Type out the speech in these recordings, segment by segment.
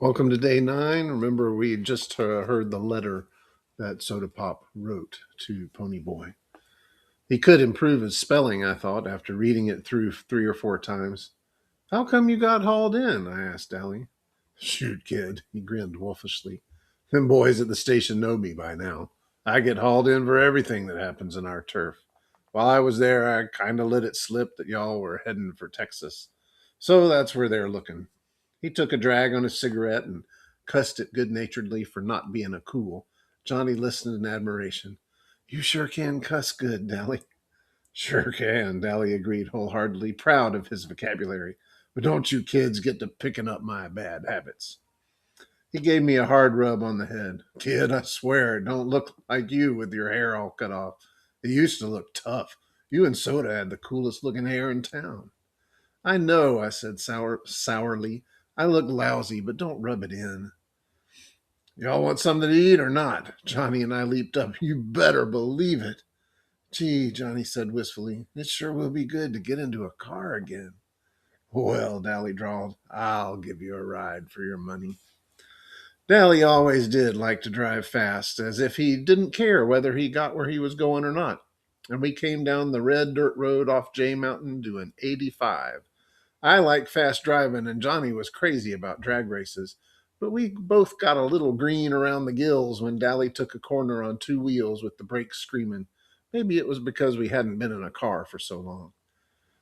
Welcome to day 9. Remember, we just heard the letter that Soda Pop wrote to Pony Boy. He could improve his spelling, I thought, after reading it through 3 or 4 times. How come you got hauled in? I asked Dally. Shoot, kid, he grinned wolfishly. Them boys at the station know me by now. I get hauled in for everything that happens in our turf. While I was there, I kind of let it slip that y'all were heading for Texas. So that's where they're looking. He took a drag on his cigarette and cussed it good naturedly for not being a cool. Johnny listened in admiration. You sure can cuss good, Dally. Sure can, Dally agreed wholeheartedly, proud of his vocabulary. But don't you kids get to picking up my bad habits. He gave me a hard rub on the head. Kid, I swear, it don't look like you with your hair all cut off. It used to look tough. You and Soda had the coolest looking hair in town. I know, I said sourly. I look lousy, but don't rub it in. Y'all want something to eat or not? Johnny and I leaped up. You better believe it. Gee, Johnny said wistfully, it sure will be good to get into a car again. Well, Dally drawled, I'll give you a ride for your money. Dally always did like to drive fast, as if he didn't care whether he got where he was going or not. And we came down the red dirt road off J Mountain doing 85. I like fast driving, and Johnny was crazy about drag races. But we both got a little green around the gills when Dally took a corner on 2 wheels with the brakes screaming. Maybe it was because we hadn't been in a car for so long.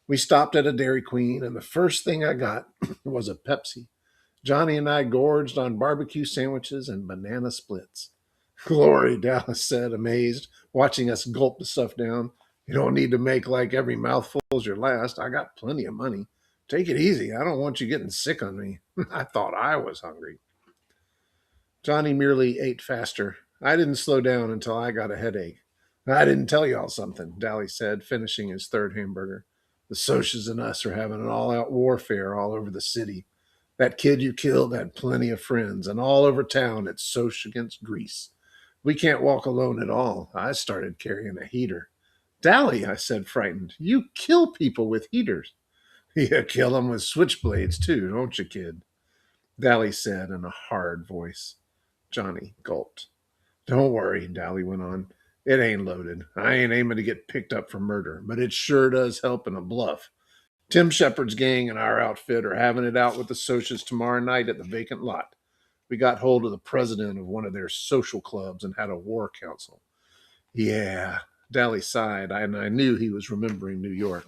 We stopped at a Dairy Queen, and the first thing I got was a Pepsi. Johnny and I gorged on barbecue sandwiches and banana splits. Glory, Dallas said, amazed, watching us gulp the stuff down. You don't need to make like every mouthful's your last. I got plenty of money. Take it easy. I don't want you getting sick on me. I thought I was hungry. Johnny merely ate faster. I didn't slow down until I got a headache. I didn't tell y'all something, Dally said, finishing his third hamburger. The Socias and us are having an all out warfare all over the city. That kid you killed had plenty of friends, and all over town it's Soch against Grease. We can't walk alone at all. I started carrying a heater. Dally, I said, frightened, you kill people with heaters. You kill them with switchblades, too, don't you, kid? Dally said in a hard voice. Johnny gulped. Don't worry, Dally went on. It ain't loaded. I ain't aiming to get picked up for murder, but it sure does help in a bluff. Tim Shepard's gang and our outfit are having it out with the Socias tomorrow night at the vacant lot. We got hold of the president of one of their social clubs and had a war council. Yeah, Dally sighed, and I knew he was remembering New York.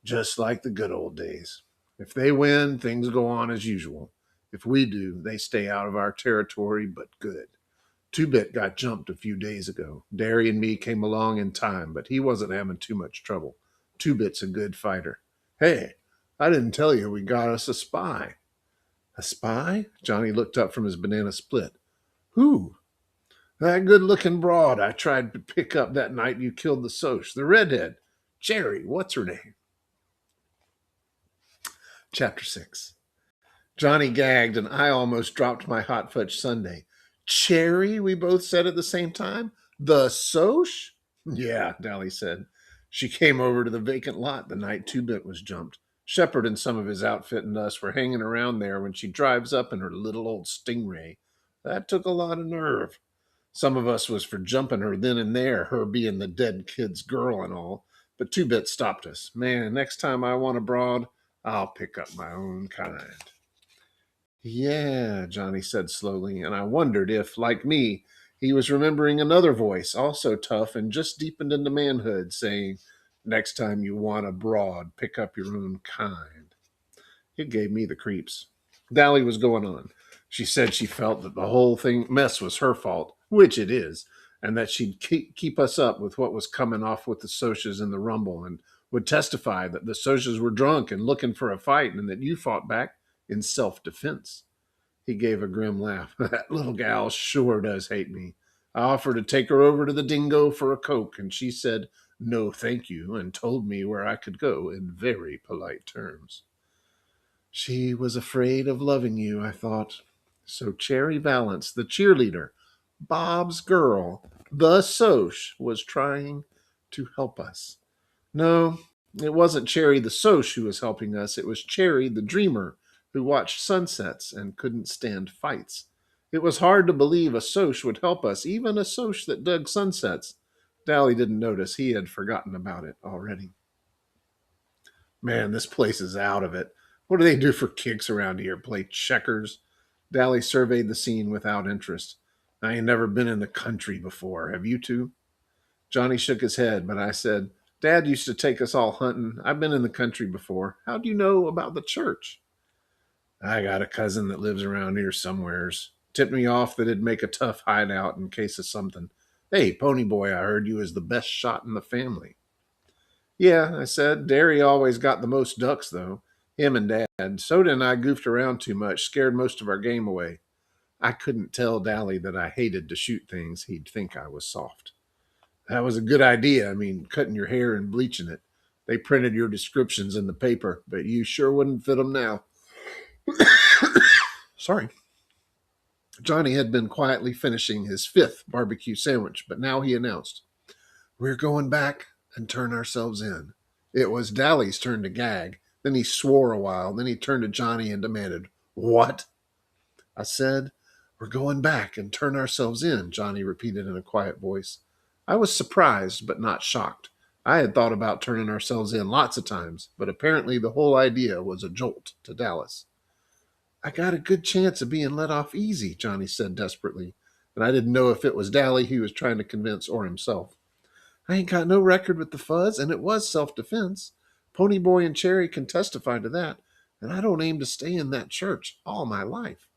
Just like the good old days. If they win, things go on as usual. If we do, they stay out of our territory, but good. Two Bit got jumped a few days ago. Derry and me came along in time, but he wasn't having too much trouble. Two Bit's a good fighter. Hey, I didn't tell you we got us a spy. A spy? Johnny looked up from his banana split. Who? That good looking broad I tried to pick up that night you killed the Soch, the redhead. Cherry, what's her name? Chapter 6. Johnny gagged, and I almost dropped my hot fudge sundae. Cherry, we both said at the same time. The Soch? Yeah, Dally said. She came over to the vacant lot the night Two Bit was jumped. Shepard and some of his outfit and us were hanging around there when she drives up in her little old Stingray. That took a lot of nerve. Some of us was for jumping her then and there, her being the dead kid's girl and all. But Two Bit stopped us. Man, next time I want a broad, I'll pick up my own kind. Yeah, Johnny said slowly, and I wondered if, like me, he was remembering another voice, also tough and just deepened into manhood, saying, Next time you want a broad, pick up your own kind. It gave me the creeps. Dally was going on. She said she felt that the whole thing mess was her fault, which it is, and that she'd keep us up with what was coming off with the Socias in the Rumble, and would testify that the Socias were drunk and looking for a fight, and that you fought back in self-defense. He gave a grim laugh. That little gal sure does hate me. I offered to take her over to the Dingo for a Coke, and she said, no, thank you, and told me where I could go in very polite terms. She was afraid of loving you, I thought. So Cherry Valance, the cheerleader, Bob's girl, the Soch, was trying to help us. No, it wasn't Cherry the Soch who was helping us. It was Cherry the dreamer who watched sunsets and couldn't stand fights. It was hard to believe a Soch would help us, even a Soch that dug sunsets. Dally didn't notice he had forgotten about it already. Man, this place is out of it. What do they do for kicks around here? Play checkers? Dally surveyed the scene without interest. I ain't never been in the country before. Have you two? Johnny shook his head, but I said, Dad used to take us all hunting. I've been in the country before. How do you know about the church? I got a cousin that lives around here somewheres. Tipped me off that it'd make a tough hideout in case of something. Hey, Pony Boy, I heard you was the best shot in the family. Yeah, I said. Derry always got the most ducks, though. Him and Dad. Soda and I goofed around too much, scared most of our game away. I couldn't tell Dally that I hated to shoot things. He'd think I was soft. That was a good idea. I mean, cutting your hair and bleaching it. They printed your descriptions in the paper, but you sure wouldn't fit them now. Sorry. Johnny had been quietly finishing his fifth barbecue sandwich, but now he announced, We're going back and turn ourselves in. It was Dally's turn to gag. Then he swore a while. Then he turned to Johnny and demanded, What? I said, We're going back and turn ourselves in, Johnny repeated in a quiet voice. I was surprised, but not shocked. I had thought about turning ourselves in lots of times, but apparently the whole idea was a jolt to Dallas. I got a good chance of being let off easy, Johnny said desperately, and I didn't know if it was Dally he was trying to convince or himself. I ain't got no record with the fuzz, and it was self-defense. Pony Boy and Cherry can testify to that, and I don't aim to stay in that church all my life.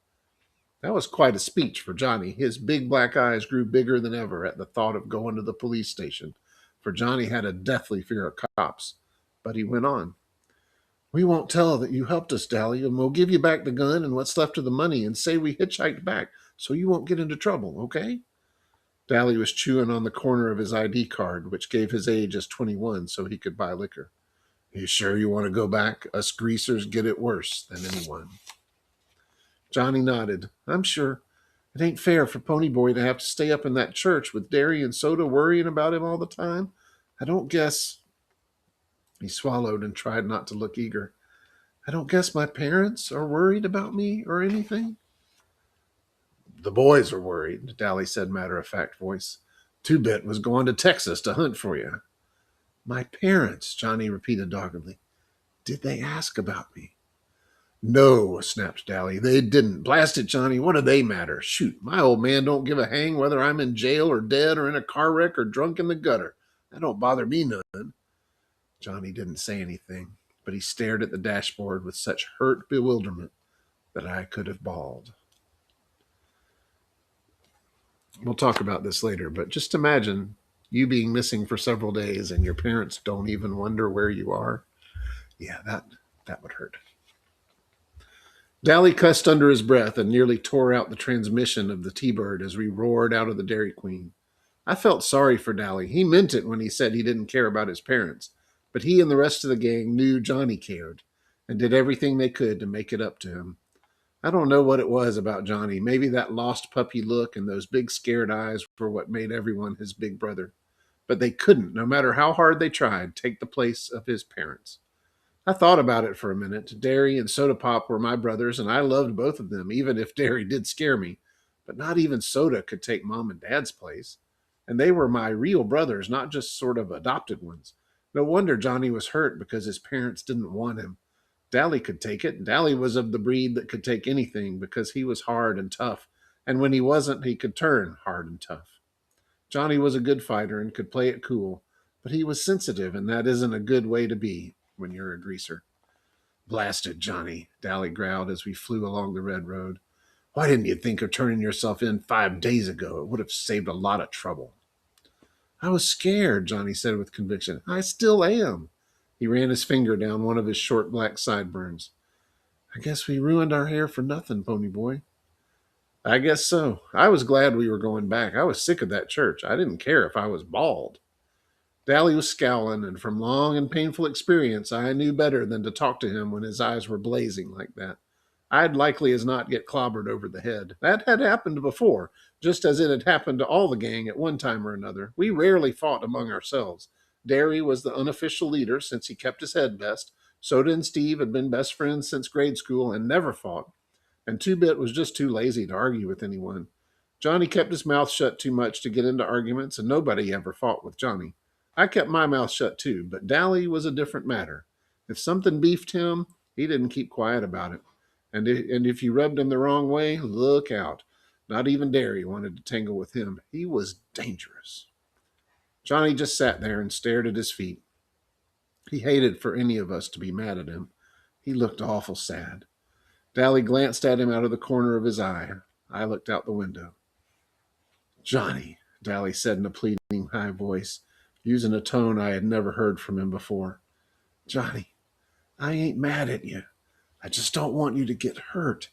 That was quite a speech for Johnny. His big black eyes grew bigger than ever at the thought of going to the police station, for Johnny had a deathly fear of cops. But he went on. We won't tell that you helped us, Dally, and we'll give you back the gun and what's left of the money and say we hitchhiked back so you won't get into trouble, okay? Dally was chewing on the corner of his ID card, which gave his age as 21 so he could buy liquor. You sure you want to go back? Us greasers get it worse than anyone. Johnny nodded. I'm sure. It ain't fair for Pony Boy to have to stay up in that church with Derry and Soda worrying about him all the time. I don't guess. He swallowed and tried not to look eager. I don't guess my parents are worried about me or anything. The boys are worried, Dally said, matter-of-fact voice. Two-Bit was going to Texas to hunt for you. My parents, Johnny repeated doggedly. Did they ask about me? No, snapped Dally. They didn't. Blast it, Johnny. What do they matter? Shoot, my old man don't give a hang whether I'm in jail or dead or in a car wreck or drunk in the gutter. That don't bother me none. Johnny didn't say anything, but he stared at the dashboard with such hurt bewilderment that I could have bawled. We'll talk about this later, but just imagine you being missing for several days and your parents don't even wonder where you are. Yeah, that would hurt. Dally cussed under his breath and nearly tore out the transmission of the T-Bird as we roared out of the Dairy Queen. I felt sorry for Dally. He meant it when he said he didn't care about his parents, but he and the rest of the gang knew Johnny cared and did everything they could to make it up to him. I don't know what it was about Johnny. Maybe that lost puppy look and those big scared eyes were what made everyone his big brother. But they couldn't, no matter how hard they tried, take the place of his parents. I thought about it for a minute. Derry and Soda Pop were my brothers, and I loved both of them, even if Derry did scare me. But not even Soda could take Mom and Dad's place. And they were my real brothers, not just sort of adopted ones. No wonder Johnny was hurt because his parents didn't want him. Dally could take it. Dally was of the breed that could take anything because he was hard and tough. And when he wasn't, he could turn hard and tough. Johnny was a good fighter and could play it cool, but he was sensitive, and that isn't a good way to be when you're a greaser. Blasted Johnny, Dally growled as we flew along the red road. Why didn't you think of turning yourself in 5 days ago? It would have saved a lot of trouble. I was scared, Johnny said with conviction. I still am. He ran his finger down one of his short black sideburns. I guess we ruined our hair for nothing, Pony Boy. I guess so. I was glad we were going back. I was sick of that church. I didn't care if I was bald. Dally was scowling, and from long and painful experience, I knew better than to talk to him when his eyes were blazing like that. I'd likely as not get clobbered over the head. That had happened before, just as it had happened to all the gang at one time or another. We rarely fought among ourselves. Derry was the unofficial leader since he kept his head best. Soda and Steve had been best friends since grade school and never fought, and Two Bit was just too lazy to argue with anyone. Johnny kept his mouth shut too much to get into arguments, and nobody ever fought with Johnny. I kept my mouth shut too, but Dally was a different matter. If something beefed him, he didn't keep quiet about it. And if you rubbed him the wrong way, look out. Not even Derry wanted to tangle with him. He was dangerous. Johnny just sat there and stared at his feet. He hated for any of us to be mad at him. He looked awful sad. Dally glanced at him out of the corner of his eye. I looked out the window. Johnny, Dally said in a pleading high voice, using a tone I had never heard from him before. Johnny, I ain't mad at you. I just don't want you to get hurt.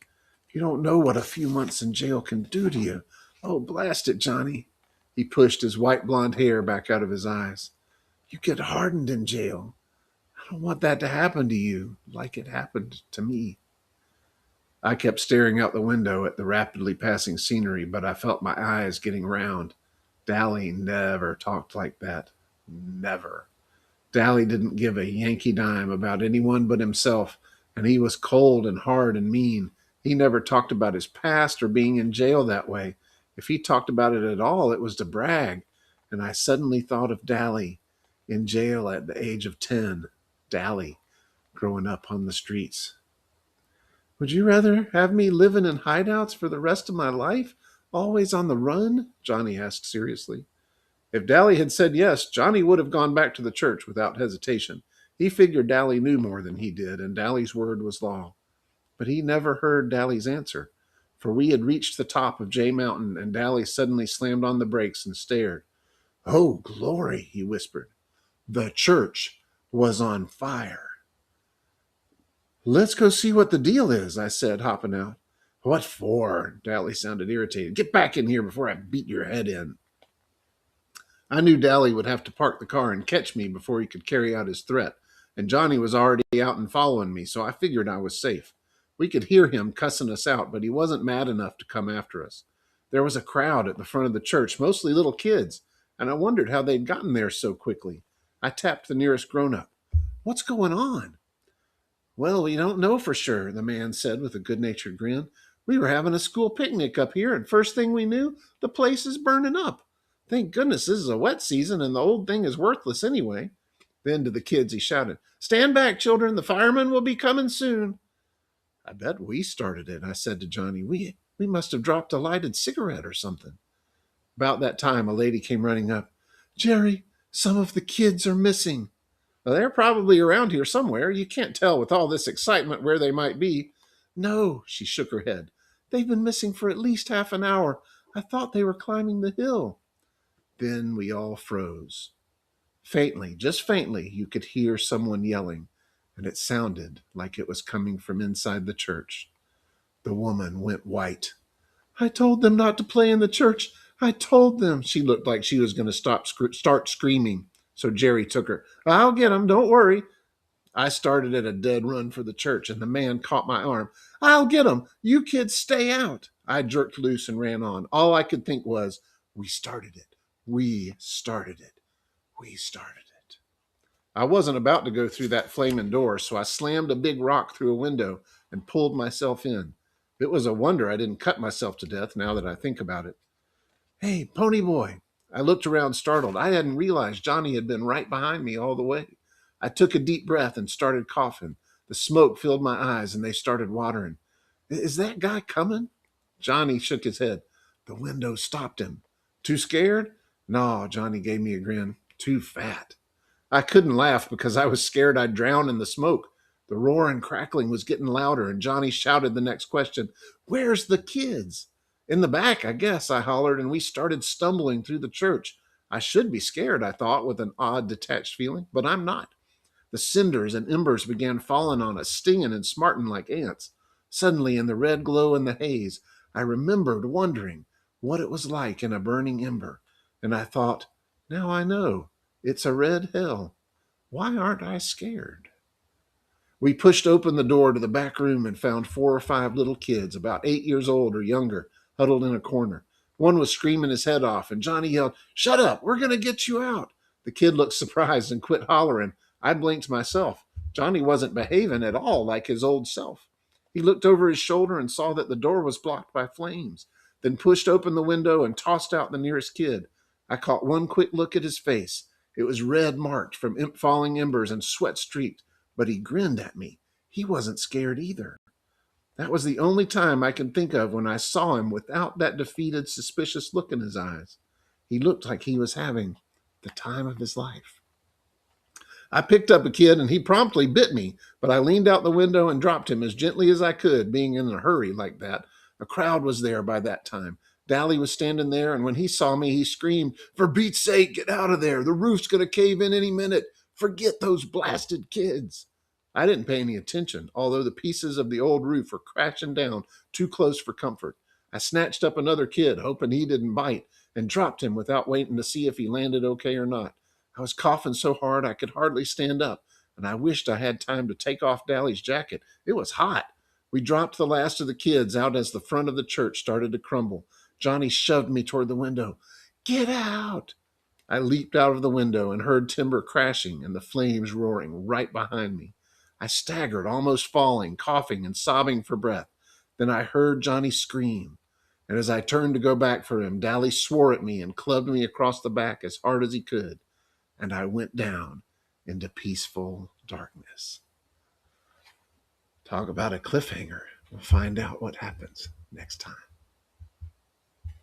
You don't know what a few months in jail can do to you. Oh, blast it, Johnny. He pushed his white blonde hair back out of his eyes. You get hardened in jail. I don't want that to happen to you like it happened to me. I kept staring out the window at the rapidly passing scenery, but I felt my eyes getting round. Dally never talked like that. Never. Dally didn't give a Yankee dime about anyone but himself, and he was cold and hard and mean. He never talked about his past or being in jail that way. If he talked about it at all, it was to brag. And I suddenly thought of Dally in jail at the age of 10. Dally growing up on the streets. Would you rather have me living in hideouts for the rest of my life, always on the run? Johnny asked seriously. If Dally had said yes, Johnny would have gone back to the church without hesitation. He figured Dally knew more than he did, and Dally's word was law. But he never heard Dally's answer, for we had reached the top of Jay Mountain, and Dally suddenly slammed on the brakes and stared. Oh, glory, he whispered. The church was on fire. Let's go see what the deal is, I said, hopping out. What for? Dally sounded irritated. Get back in here before I beat your head in. I knew Dally would have to park the car and catch me before he could carry out his threat, and Johnny was already out and following me, so I figured I was safe. We could hear him cussing us out, but he wasn't mad enough to come after us. There was a crowd at the front of the church, mostly little kids, and I wondered how they'd gotten there so quickly. I tapped the nearest grown-up. What's going on? Well, we don't know for sure, the man said with a good-natured grin. We were having a school picnic up here, and first thing we knew, the place is burning up. Thank goodness this is a wet season, and the old thing is worthless anyway. Then to the kids he shouted, Stand back, children, the firemen will be coming soon. I bet we started it, I said to Johnny. We must have dropped a lighted cigarette or something. About that time, a lady came running up. Jerry, some of the kids are missing. Well, they're probably around here somewhere. You can't tell with all this excitement where they might be. No, she shook her head. They've been missing for at least half an hour. I thought they were climbing the hill. Then we all froze. Faintly, just faintly, you could hear someone yelling, and it sounded like it was coming from inside the church. The woman went white. I told them not to play in the church. I told them. She looked like she was going to start screaming. So Jerry took her. I'll get them, don't worry. I started at a dead run for the church, and the man caught my arm. I'll get them. You kids stay out. I jerked loose and ran on. All I could think was, we started it. We started it. We started it. I wasn't about to go through that flaming door, so I slammed a big rock through a window and pulled myself in. It was a wonder I didn't cut myself to death now that I think about it. Hey, Pony Boy. I looked around startled. I hadn't realized Johnny had been right behind me all the way. I took a deep breath and started coughing. The smoke filled my eyes and they started watering. Is that guy coming? Johnny shook his head. The window stopped him. Too scared? No, Johnny gave me a grin. Too fat. I couldn't laugh because I was scared I'd drown in the smoke. The roar and crackling was getting louder, and Johnny shouted the next question. Where's the kids? In the back, I guess, I hollered, and we started stumbling through the church. I should be scared, I thought, with an odd, detached feeling, but I'm not. The cinders and embers began falling on us, stinging and smarting like ants. Suddenly, in the red glow and the haze, I remembered wondering what it was like in a burning ember, and I thought, now I know. It's a red hell. Why aren't I scared? We pushed open the door to the back room and found 4 or 5 little kids, about 8 years old or younger, huddled in a corner. One was screaming his head off, and Johnny yelled, Shut up, we're going to get you out. The kid looked surprised and quit hollering. I blinked myself. Johnny wasn't behaving at all like his old self. He looked over his shoulder and saw that the door was blocked by flames, then pushed open the window and tossed out the nearest kid. I caught one quick look at his face. It was red marked from falling embers and sweat streaked, but he grinned at me. He wasn't scared either. That was the only time I can think of when I saw him without that defeated, suspicious look in his eyes. He looked like he was having the time of his life. I picked up a kid and he promptly bit me, but I leaned out the window and dropped him as gently as I could, being in a hurry like that. A crowd was there by that time. Dally was standing there, and when he saw me, he screamed, "For Bete's sake, get out of there. The roof's going to cave in any minute. Forget those blasted kids." I didn't pay any attention, although the pieces of the old roof were crashing down too close for comfort. I snatched up another kid, hoping he didn't bite, and dropped him without waiting to see if he landed okay or not. I was coughing so hard I could hardly stand up, and I wished I had time to take off Dally's jacket. It was hot. We dropped the last of the kids out as the front of the church started to crumble. Johnny shoved me toward the window. "Get out!" I leaped out of the window and heard timber crashing and the flames roaring right behind me. I staggered, almost falling, coughing and sobbing for breath. Then I heard Johnny scream. And as I turned to go back for him, Dally swore at me and clubbed me across the back as hard as he could. And I went down into peaceful darkness. Talk about a cliffhanger. We'll find out what happens next time.